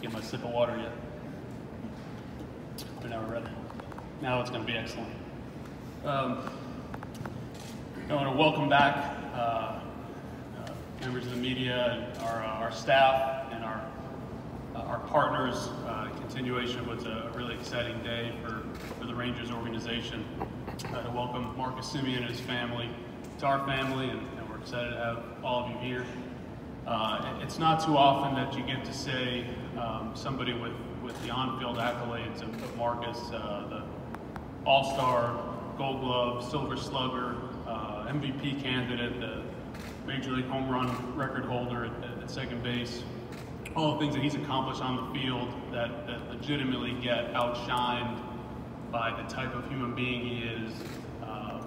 get my sip of water yet. But now we're ready. Now it's going to be excellent. I want to welcome back members of the media and our staff and our partners. Continuation was a really exciting day for the Rangers organization. To welcome Marcus Semien and his family to our family, and we're excited to have all of you here. It's not too often that you get to say somebody with the on-field accolades of Marcus, the All-Star, Gold Glove, Silver Slugger, MVP candidate, the Major League home run record holder at second base, all the things that he's accomplished on the field that legitimately get outshined by the type of human being he is,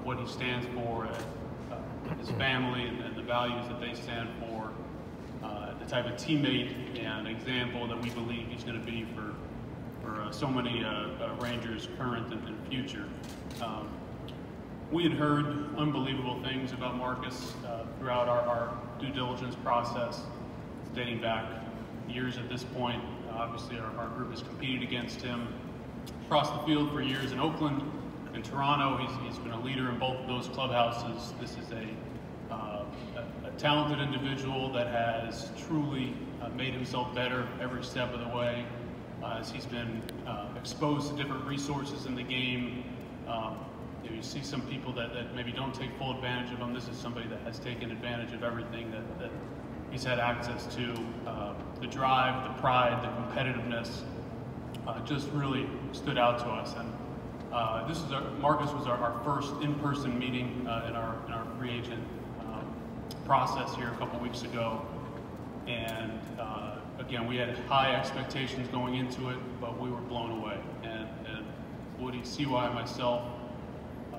what he stands for, his family and the values that they stand for, the type of teammate and example that we believe he's going to be for so many Rangers, current and future. We had heard unbelievable things about Marcus throughout our due diligence process, dating back years at this point. Obviously, our group has competed against him across the field for years in Oakland, in Toronto. He's been a leader in both of those clubhouses. This is a talented individual that has truly made himself better every step of the way as he's been exposed to different resources in the game. You see some people that maybe don't take full advantage of him. This is somebody that has taken advantage of everything that he's had access to. The drive, the pride, the competitiveness just really stood out to us. And Marcus was our first in-person meeting in our free agent process here a couple weeks ago. And again, we had high expectations going into it, but we were blown away. And Woody, CY, and myself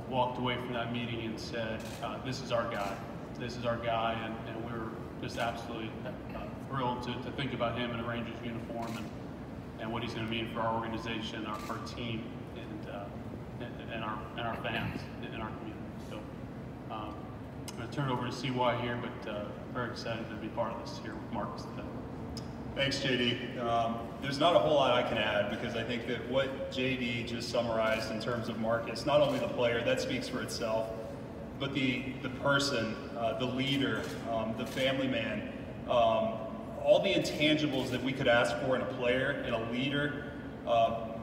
walked away from that meeting and said, this is our guy. This is our guy, and we were just absolutely thrilled to think about him in a Rangers uniform and what he's going to mean for our organization, our team, and our fans in our community. So I'm going to turn it over to CY here, but very excited to be part of this here with Marcus today. Thanks, JD. There's not a whole lot I can add because I think that what JD just summarized in terms of Marcus, not only the player, that speaks for itself, but the person, the leader, the family man, all the intangibles that we could ask for in a player and a leader,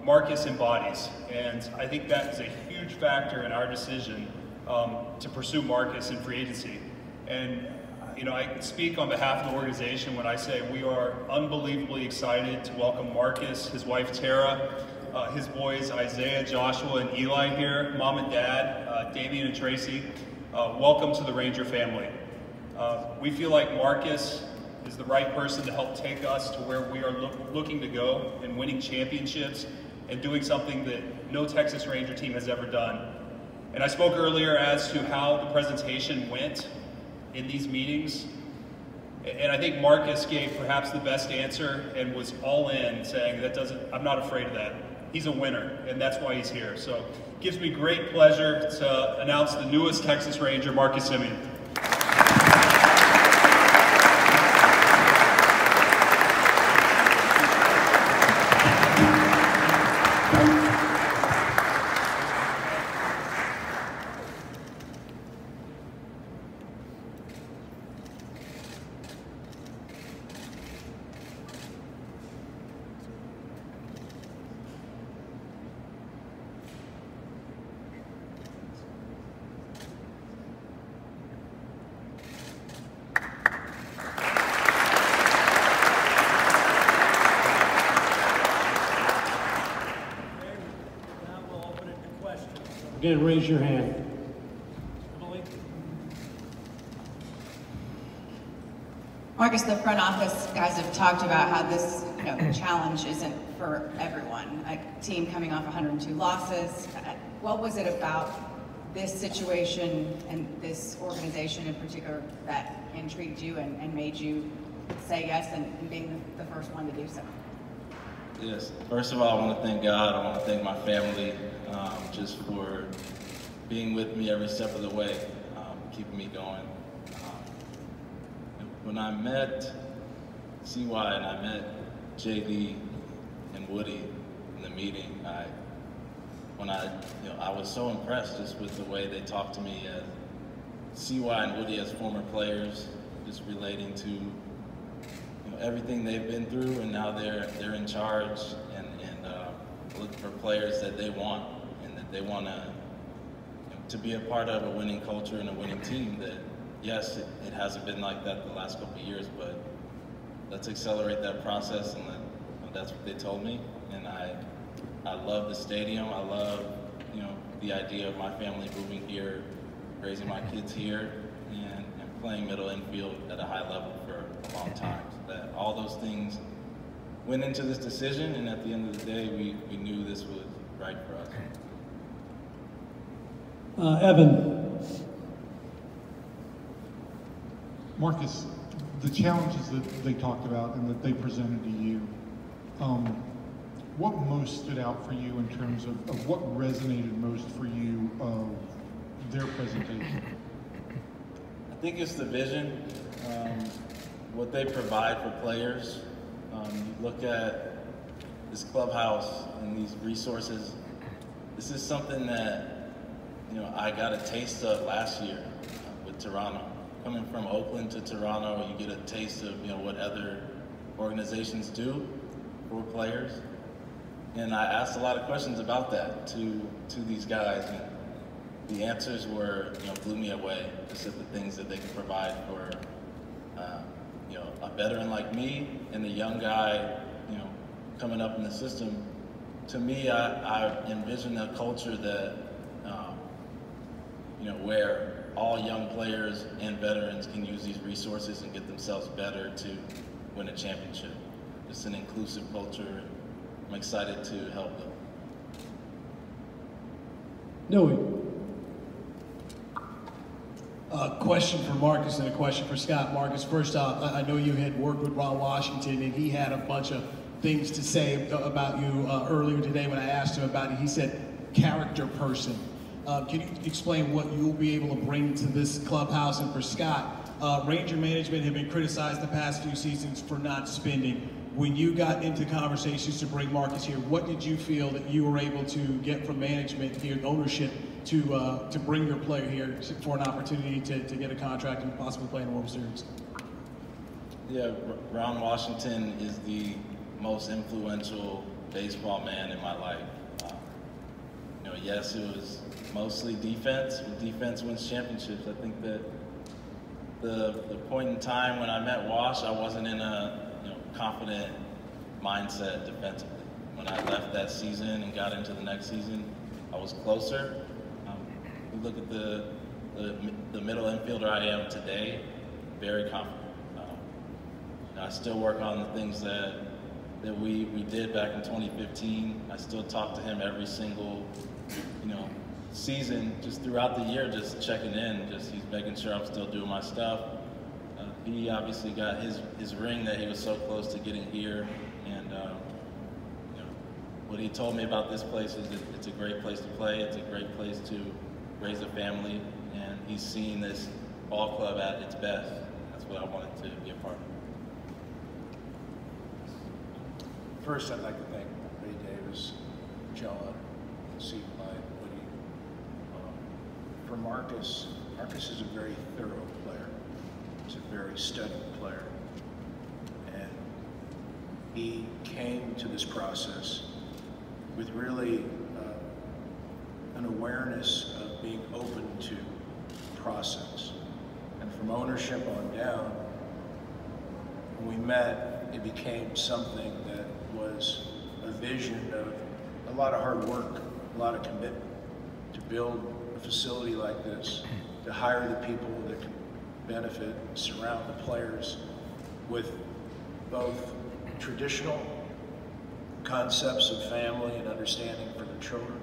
Marcus embodies. And I think that is a huge factor in our decision to pursue Marcus in free agency. And you know, I speak on behalf of the organization when I say we are unbelievably excited to welcome Marcus, his wife Tara, his boys Isaiah, Joshua, and Eli here, mom and dad, Damian and Tracy. Welcome to the Ranger family. We feel like Marcus is the right person to help take us to where we are looking to go in winning championships and doing something that no Texas Ranger team has ever done. And I spoke earlier as to how the presentation went in these meetings, and I think Marcus gave perhaps the best answer and was all in, saying I'm not afraid of that. He's a winner, and that's why he's here. So it gives me great pleasure to announce the newest Texas Ranger, Marcus Semien. Again, raise your hand. Marcus, the front office guys have talked about how this challenge isn't for everyone. A team coming off 102 losses. What was it about this situation and this organization in particular that intrigued you and made you say yes and being the first one to do so? Yes, first of all, I want to thank God. I want to thank my family just for being with me every step of the way, keeping me going. When I met CY and I met JD and Woody in the meeting, I was so impressed just with the way they talked to me as CY and Woody as former players, just relating to everything they've been through, and now they're in charge and looking for players that they want and that they want to be a part of a winning culture and a winning team. That yes, it hasn't been like that the last couple of years, but let's accelerate that process, and that's what they told me. And I love the stadium. I love the idea of my family moving here, raising my kids here, and playing middle infield at a high level for a long time. So that all those things went into this decision, and at the end of the day, we knew this was right for us. Evan. Marcus, the challenges that they talked about and that they presented to you, what most stood out for you in terms of what resonated most for you of their presentation? I think it's the vision, what they provide for players. You look at this clubhouse and these resources. This is something that I got a taste of last year with Toronto. Coming from Oakland to Toronto, you get a taste of what other organizations do for players. And I asked a lot of questions about that to these guys, and the answers were blew me away. Just at the things that they can provide for a veteran like me and a young guy coming up in the system. To me, I envision a culture that where all young players and veterans can use these resources and get themselves better to win a championship. It's an inclusive culture. I'm excited to help them. Noe. A question for Marcus and a question for Scott. Marcus, first off, I know you had worked with Ron Washington, and he had a bunch of things to say about you earlier today when I asked him about it. He said, character person. Can you explain what you'll be able to bring to this clubhouse? And for Scott, Ranger management have been criticized the past few seasons for not spending. When you got into conversations to bring Marcus here, what did you feel that you were able to get from management here, ownership, to bring your player here for an opportunity to get a contract and possibly play in the World Series? Yeah, Ron Washington is the most influential baseball man in my life. Yes, it was mostly defense. Defense wins championships. I think that the point in time when I met Wash, I wasn't in a confident mindset defensively. When I left that season and got into the next season, I was closer. You look at the middle infielder I am today, very confident. I still work on the things that we did back in 2015. I still talk to him every single season, just throughout the year, just checking in, he's making sure I'm still doing my stuff. He obviously got his ring that he was so close to getting here, and what he told me about this place is it's a great place to play, it's a great place to raise a family, and he's seen this ball club at its best. That's what I wanted to be a part of. First, I'd like to thank Ray Davis, John, Steve Woody. For Marcus is a very thorough player. He's a very studied player. And he came to this process with really an awareness of being open to process. And from ownership on down, when we met, it became something that was a vision of a lot of hard work, a lot of commitment to build a facility like this, to hire the people that can benefit, surround the players with both traditional concepts of family and understanding for their children,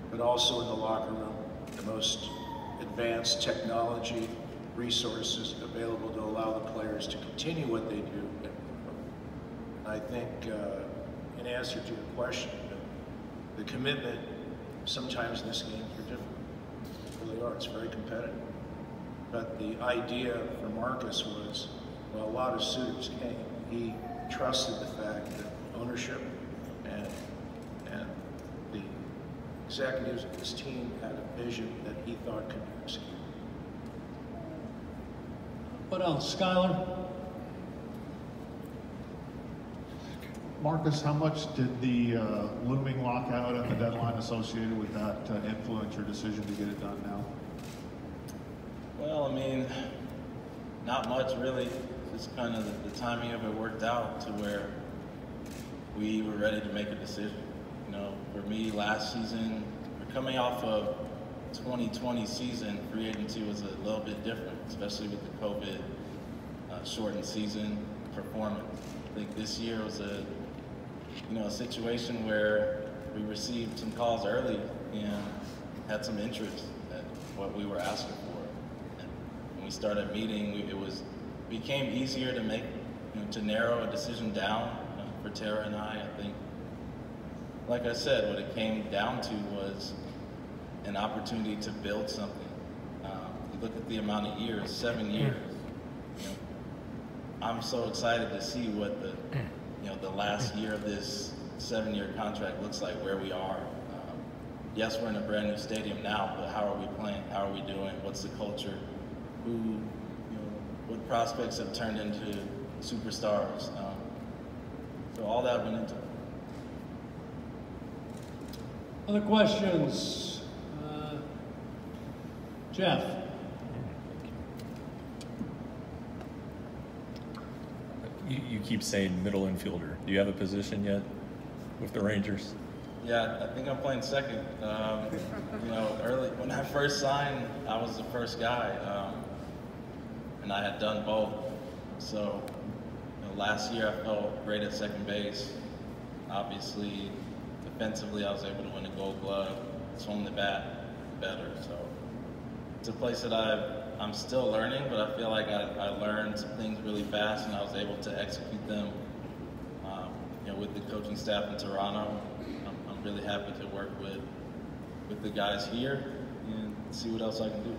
but also in the locker room, the most advanced technology resources available to allow the players to continue what they do. And I think, in answer to your question, the commitment sometimes in this game are difficult. They really are. It's very competitive. But the idea for Marcus was, well, a lot of suitors came. He trusted the fact that ownership and the executives of this team had a vision that he thought could be executed. What else? Skylar? Marcus, how much did the looming lockout and the deadline associated with that influence your decision to get it done now? Well, I mean, not much really. Just kind of the timing of it worked out to where we were ready to make a decision. You know, for me, last season, we're coming off of 2020 season, free agency was a little bit different, especially with the COVID shortened season performance. I think this year was a situation where we received some calls early and had some interest at what we were asking for. And when we started meeting, it became easier to make, to narrow a decision down for Tara and I. I think, like I said, what it came down to was an opportunity to build something. You look at the amount of years, 7 years. I'm so excited to see what the last year of this 7-year contract looks like, where we are. Yes, we're in a brand new stadium now, but how are we playing? How are we doing? What's the culture? What prospects have turned into superstars? So all that went into it. Other questions? Jeff? You keep saying middle infielder. Do you have a position yet with the Rangers? Yeah, I think I'm playing second. Early when I first signed, I was the first guy, and I had done both. So last year I felt great at second base. Obviously, defensively I was able to win a Gold Glove, swung the bat better. So it's a place that I'm still learning, but I feel like I learned some things really fast, and I was able to execute them. With the coaching staff in Toronto, I'm really happy to work with the guys here and see what else I can do.